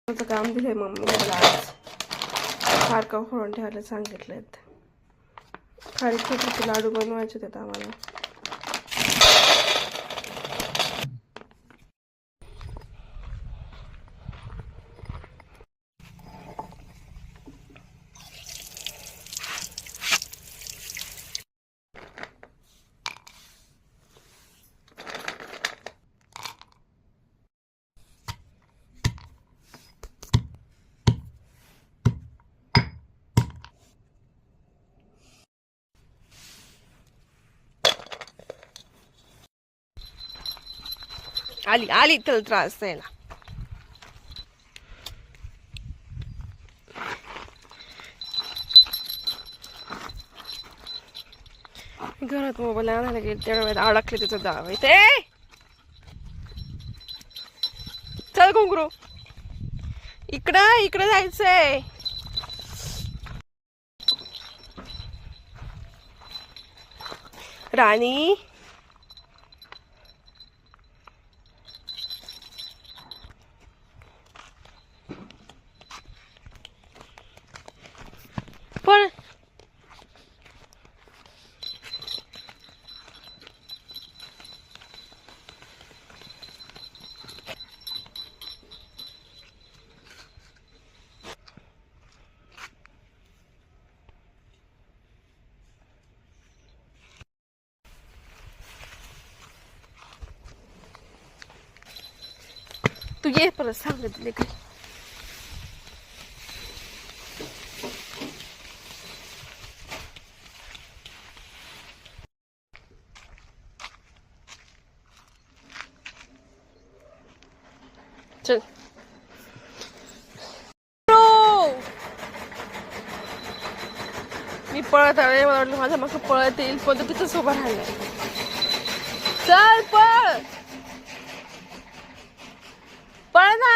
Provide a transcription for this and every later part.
त्याचं काम दिलंय मम्मीने मला आज. सारखं फोडून ठेवायला सांगितलंय. खारी छोटे लाडू बनवायचे होते आम्हाला. आली आली तर त्रास द्यायला. घरात मोबाईल आणायला गेले तेवढ्या वेळेत अडकले तिचं जाव ते. चल घुंगरू, इकडं इकडं जायचंय. राणी पण तू ये परत सांगितले काय. चल मी पळत आले. मला वाटलं माझा मग पळत येईल पण तो तिथंच उभा राहिला. चल पळ पळ ना.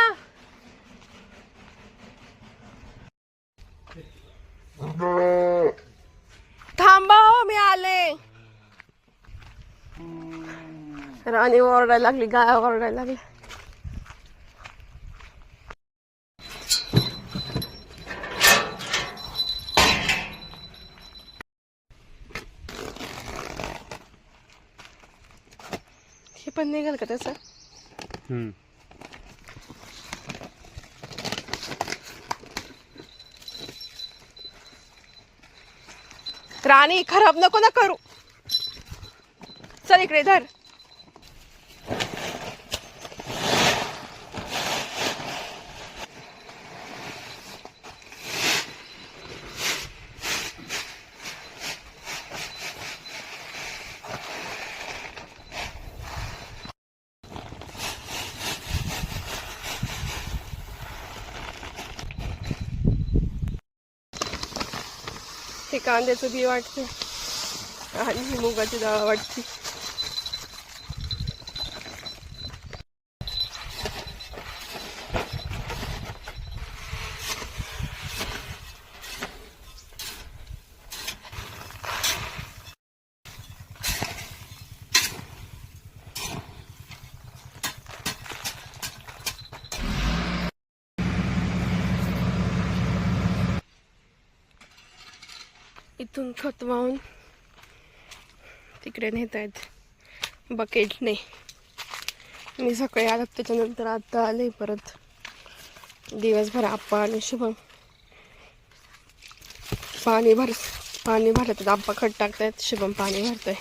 थांबा मी आले. राणी ओरडायला लागली, गाय ओरडायला लागली. हे पण निघाल का तसं. राणी खराब नको ना करू. चल इकडे धर. हे कांद्याचं बी वाटते आणि ही मुगाची डाळ वाटते. इथून खत वाहून तिकडे नेत आहेत बकेटने. मी सकाळी आलो त्याच्यानंतर आता आले परत. दिवसभर आप्पा आणि शुभम पाणी भरतात. आप्पा खत टाकतायत, शुभम पाणी भरतोय.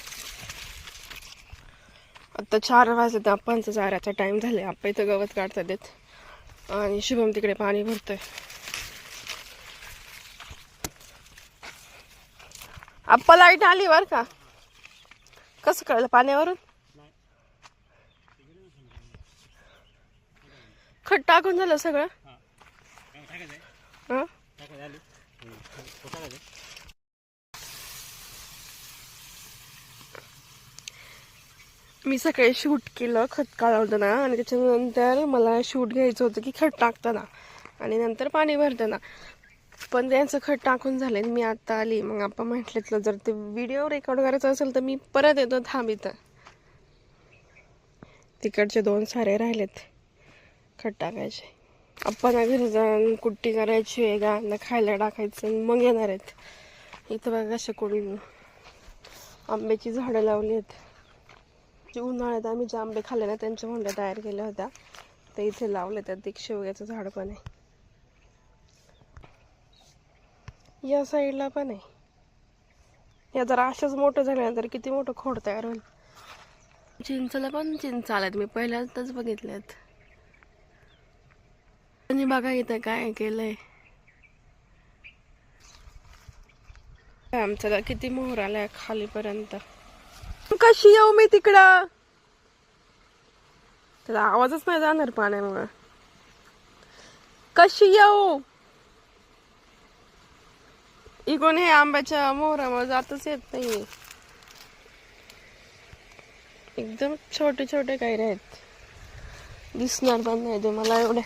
आता 4 वाजले. आप्पांचा चाराचा टाइम झाले. आप्पा इथं गवत काढतात आणि शुभम तिकडे पाणी भरतोय. आप्पा लाईट आली बर का. कसं कळलं पाण्यावरून. खत टाकून झालं सगळं. मी सकाळी शूट केलं खत काढवताना आणि त्याच्यानंतर मला शूट घ्यायचं होतं की खत टाकताना आणि नंतर पाणी भरताना. पण त्यांचं खत टाकून झाले. मी आता आली. मग आपण म्हटलं जर ते व्हिडिओ रेकॉर्ड करायचं असेल तर मी परत येतो. थांब इथं. तिकडचे 2 सारे राहिलेत खत टाकायचे. आपण घरी जाऊन कुट्टी करायची आहे, गायांना खायला टाकायचं आणि मग येणार आहेत. इथं बघा कशा कोणी आंब्याची झाडं लावली आहेत. उन्हाळ्यात आम्ही जे आंबे खाल्ले ना त्यांच्या हुंड्या तयार केल्या होत्या, ते इथे लावले. त्यात एक शेवग्याचं झाड पण आहे, या साईडला पण आहे. या जर अशाच मोठं झाल्यानंतर किती मोठं खोड तयार होईल. चिंचला पण चिंच आल्यात, मी पहिल्यांदाच बघितल्यात. आणि बघा इथं काय केलंय, आमच्याला किती मोहर आलाय खालीपर्यंत. कशी येऊ मी तिकडं, त्याला आवाजच नाही जाणार पाण्यामुळे. कशी येऊ इकडून, हे आंब्याच्या मोहरामुळे जातच येत नाही. एकदम छोटे छोटे काही आहेत, दिसणार पण नाही ते मला एवढे.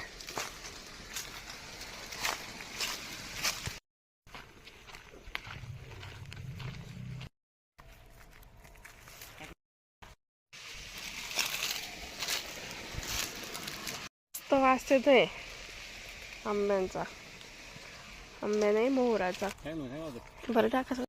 तो वास येतोय आंब्यांचा, आंब्या नाही मोहराचा. बरं टाका.